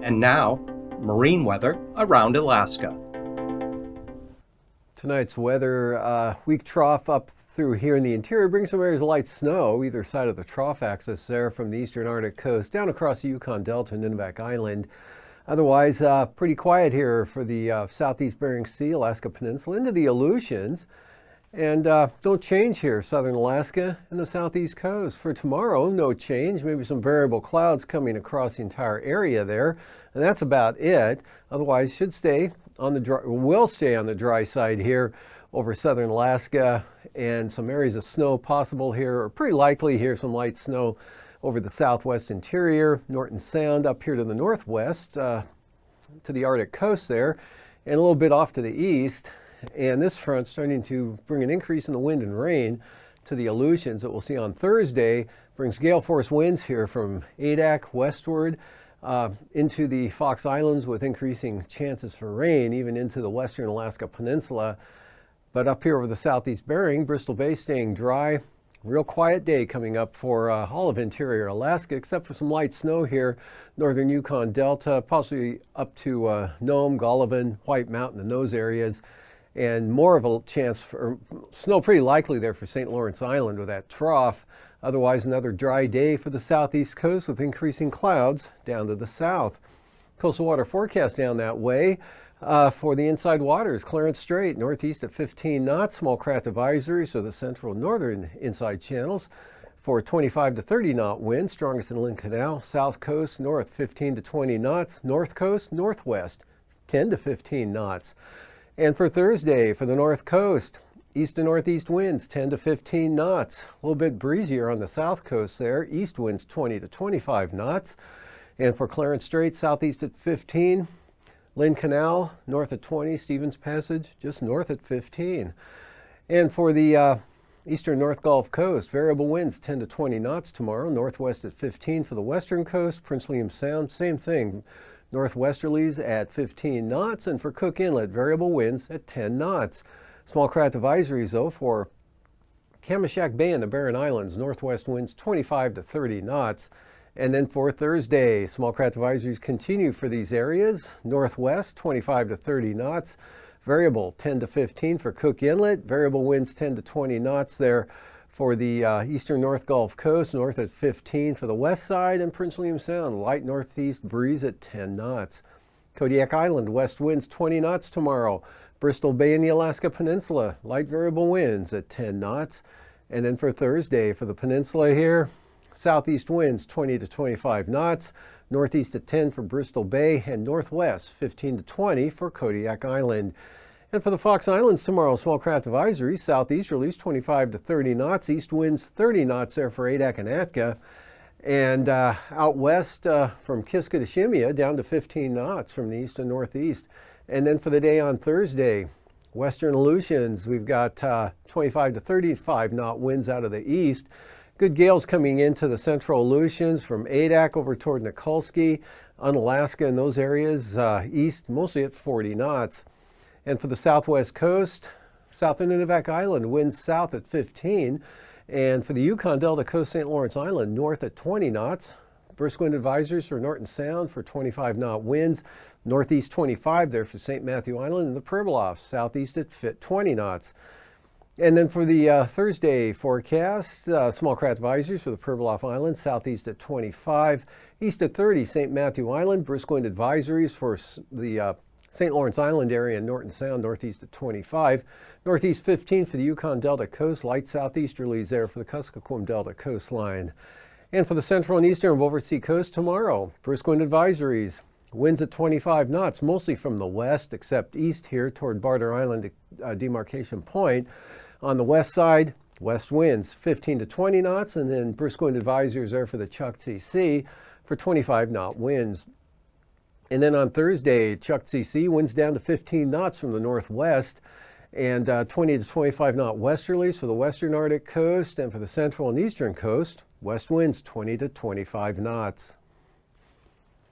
And now, marine weather around Alaska. Tonight's weather, weak trough up through here in the interior brings some areas of light snow either side of the trough axis there from the eastern Arctic coast down across the Yukon Delta and Nunivak Island. Otherwise, pretty quiet here for the southeast Bering Sea, Alaska Peninsula into the Aleutians. And don't change here, southern Alaska and the southeast coast. For tomorrow, no change, maybe some variable clouds coming across the entire area there. And that's about it. Otherwise, should stay on the dry, will stay on the dry side here over southern Alaska, and some areas of snow possible here, or pretty likely here, some light snow over the southwest interior, Norton Sound up here to the northwest, to the Arctic coast there, and a little bit off to the east. And this front starting to bring an increase in the wind and rain to the Aleutians that we'll see on Thursday. Brings gale force winds here from Adak westward into the Fox Islands with increasing chances for rain, even into the western Alaska Peninsula. But up here over the southeast Bering, Bristol Bay staying dry. Real quiet day coming up for all of interior Alaska, except for some light snow here, northern Yukon Delta, possibly up to Nome, Golovin, White Mountain, and those areas. And more of a chance for snow pretty likely there for St. Lawrence Island with that trough. Otherwise, another dry day for the southeast coast with increasing clouds down to the south. Coastal water forecast down that way for the inside waters. Clarence Strait, northeast at 15 knots. Small craft advisories for the central northern inside channels for 25 to 30 knot winds. Strongest in Lynn Canal. South coast, north 15 to 20 knots. North coast, northwest 10 to 15 knots. And for Thursday, for the north coast, east to northeast winds 10 to 15 knots. A little bit breezier on the south coast there. East winds 20 to 25 knots. And for Clarence Strait, southeast at 15. Lynn Canal, north at 20. Stevens Passage, just north at 15. And for the eastern North Gulf Coast, variable winds 10 to 20 knots tomorrow. Northwest at 15 for the western coast. Prince William Sound, same thing. Northwesterlies at 15 knots, and for Cook Inlet, variable winds at 10 knots. Small craft advisories, though, for Kamishak Bay and the Barren Islands, northwest winds 25 to 30 knots. And then for Thursday, small craft advisories continue for these areas. Northwest 25 to 30 knots, variable 10 to 15 for Cook Inlet, variable winds 10 to 20 knots there for the eastern North Gulf Coast, north at 15 for the west side, and Prince William Sound, light northeast breeze at 10 knots. Kodiak Island, west winds 20 knots tomorrow. Bristol Bay and the Alaska Peninsula, light variable winds at 10 knots. And then for Thursday, for the peninsula here, southeast winds 20 to 25 knots, northeast at 10 for Bristol Bay, and northwest 15 to 20 for Kodiak Island. And for the Fox Islands tomorrow, small craft advisory, southeasterlies 25 to 30 knots, east winds 30 knots there for Adak and Atka. And out west from Kiska to Shemya down to 15 knots from the east and northeast. And then for the day on Thursday, western Aleutians, we've got 25 to 35 knot winds out of the east. Good gales coming into the central Aleutians from Adak over toward Nikolsky, Unalaska and those areas, east mostly at 40 knots. And for the southwest coast, south of Nunivak Island, winds south at 15. And for the Yukon Delta coast, St. Lawrence Island, north at 20 knots. Brisk wind advisories for Norton Sound for 25 knot winds. Northeast 25 there for St. Matthew Island and the Pribilofs, southeast at 20 knots. And then for the Thursday forecast, small craft advisories for the Pribilof Islands, southeast at 25. East at 30, St. Matthew Island. Brisk wind advisories for the St. Lawrence Island area and Norton Sound, northeast at 25. Northeast 15 for the Yukon Delta coast, light southeasterlies there for the Kuskokwim Delta coastline. And for the central and eastern Beaufort Sea coast tomorrow, brisk wind advisories. Winds at 25 knots, mostly from the west, except east here toward Barter Island demarcation point. On the west side, west winds 15 to 20 knots, and then brisk wind advisories there for the Chukchi Sea for 25 knot winds. And then on Thursday, Chukchi Sea winds down to 15 knots from the northwest, and 20 to 25 knot westerlies for the western Arctic coast, and for the central and eastern coast, west winds 20 to 25 knots.